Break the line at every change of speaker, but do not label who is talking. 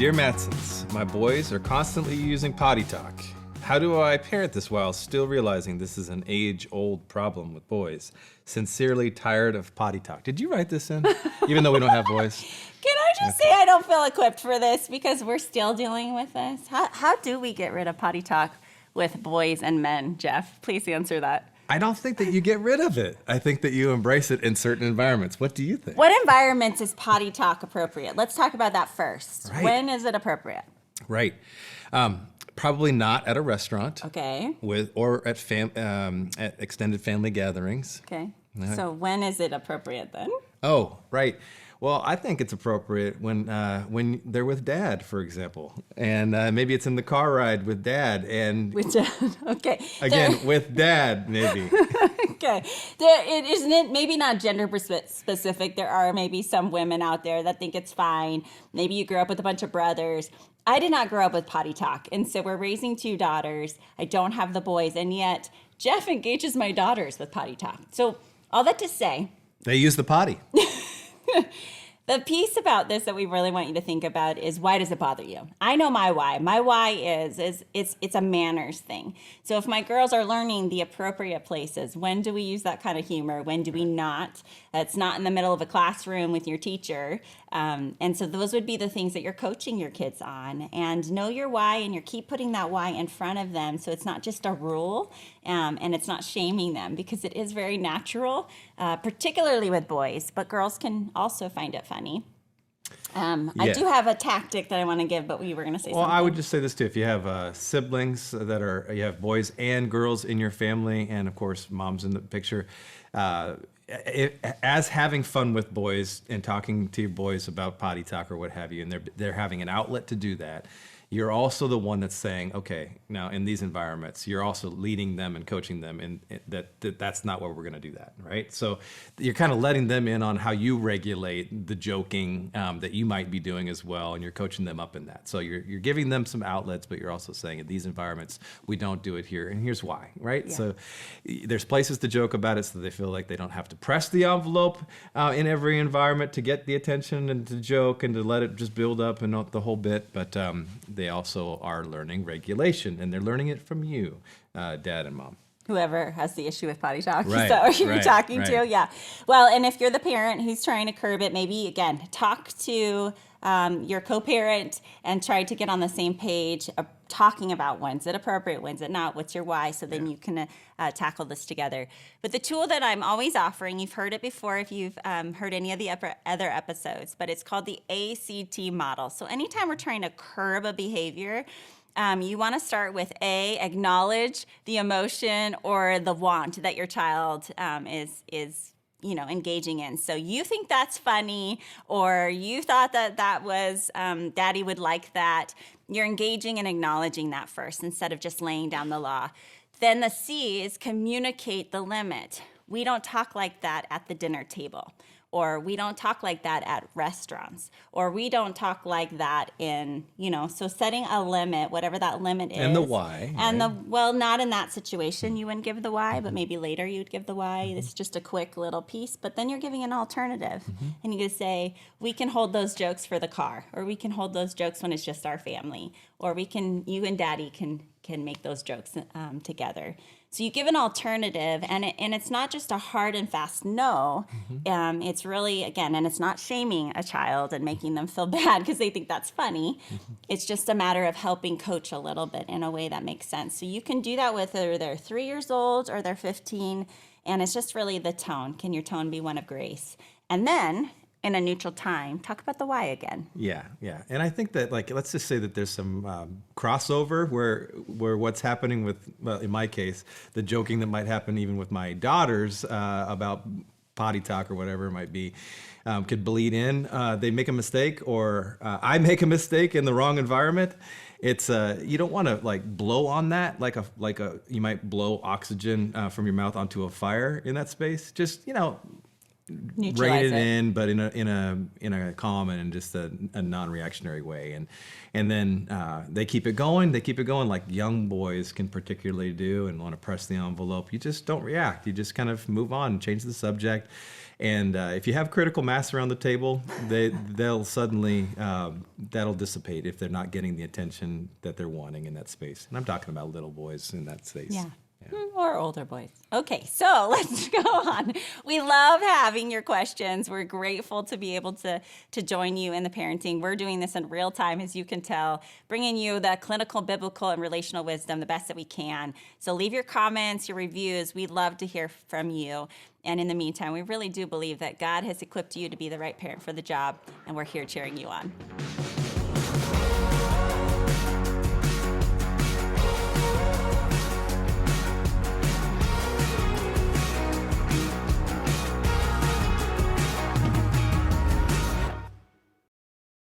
Dear Matsons, my boys are constantly using potty talk. How do I parent this while still realizing this is an age-old problem with boys? Sincerely tired of potty talk. Did you write this in? Even though we don't have boys?
Can I just say I don't feel equipped for this because we're still dealing with this? How do we get rid of potty talk with boys and men, Jeff? Please answer that.
I don't think that you get rid of it. I think that you embrace it in certain environments. What do you think?
What environments is potty talk appropriate? Let's talk about that first.
Right.
When is it appropriate?
Right. Probably not at a restaurant.
Okay.
Or at extended family gatherings.
Okay. So when is it appropriate then?
Oh, right. Well, I think it's appropriate when they're with Dad, for example, and maybe it's in the car ride with Dad, and
with Dad. Okay.
Again, with Dad, maybe.
Okay. It isn't it maybe not gender specific. There are maybe some women out there that think it's fine. Maybe you grew up with a bunch of brothers. I did not grow up with potty talk, and so we're raising two daughters. I don't have the boys, and yet Jeff engages my daughters with potty talk. So all that to say,
they use the potty.
The piece about this that we really want you to think about is, why does it bother you? I know my why. My why is it's a manners thing. So if my girls are learning the appropriate places, when do we use that kind of humor? When do we not? It's not in the middle of a classroom with your teacher. And so those would be the things that you're coaching your kids on. And know your why, and you keep putting that why in front of them, so it's not just a rule, and it's not shaming them, because it is very natural, particularly with boys, but girls can also find it funny. I do have a tactic that I want to give, but we were going to say something.
Well, I would just say this too. If you have siblings you have boys and girls in your family, and of course mom's in the picture, as having fun with boys and talking to your boys about potty talk or what have you, and they're having an outlet to do that, you're also the one that's saying, okay, now in these environments, you're also leading them and coaching them in that's not where we're going to do that, right? So you're kind of letting them in on how you regulate the joking that you might be doing as well, and you're coaching them up in that. So you're giving them some outlets, but you're also saying in these environments, we don't do it here, and here's why, right? Yeah. So there's places to joke about it so they feel like they don't have to press the envelope in every environment to get the attention and to joke and to let it just build up and not the whole bit, but they also are learning regulation, and they're learning it from you, Dad and Mom.
Whoever has the issue with potty talk.
Right,
So are you
right,
talking
right.
to? Yeah. Well, and if you're the parent who's trying to curb it, maybe, again, talk to your co-parent and try to get on the same page of talking about when's it appropriate, when's it not, what's your why, so then you can tackle this together. But the tool that I'm always offering, you've heard it before if you've heard any of the other episodes, but it's called the ACT model. So anytime we're trying to curb a behavior, you want to start with acknowledge the emotion or the want that your child is engaging in. So you think that's funny, or you thought that was, Daddy would like that. You're engaging and acknowledging that first instead of just laying down the law. Then the C is communicate the limit. We don't talk like that at the dinner table, or we don't talk like that at restaurants, or we don't talk like that so setting a limit, whatever that limit is.
And the why.
And
right?
Not in that situation, you wouldn't give the why, but maybe later you'd give the why. Mm-hmm. It's just a quick little piece, but then you're giving an alternative. Mm-hmm. And you could say, we can hold those jokes for the car, or we can hold those jokes when it's just our family, or you and Daddy can make those jokes together. So you give an alternative, and it's not just a hard and fast no. Mm-hmm. It's really, again, and it's not shaming a child and making them feel bad because they think that's funny. Mm-hmm. It's just a matter of helping coach a little bit in a way that makes sense. So you can do that with whether they're 3 years old or they're 15, and it's just really the tone. Can your tone be one of grace? And then, in a neutral time, talk about the why again.
Yeah. And I think that, let's just say that there's some crossover where what's happening with, well, in my case, the joking that might happen even with my daughters about potty talk or whatever it might be, could bleed in. They make a mistake, or I make a mistake in the wrong environment. It's you don't want to blow on that like you might blow oxygen from your mouth onto a fire in that space. Just
Neutralize
rein it
it.
in, but in a calm and just a non-reactionary way. And then they keep it going. They keep it going, like young boys can particularly do, and want to press the envelope. You just don't react. You just kind of move on, change the subject. And if you have critical mass around the table, they'll suddenly that'll dissipate if they're not getting the attention that they're wanting in that space. And I'm talking about little boys in that space.
Yeah. Or older boys. Okay, so let's go on. We love having your questions. We're grateful to be able to join you in the parenting. We're doing this in real time, as you can tell, bringing you the clinical, biblical, and relational wisdom the best that we can. So leave your comments, your reviews. We'd love to hear from you. And in the meantime, we really do believe that God has equipped you to be the right parent for the job, and we're here cheering you on.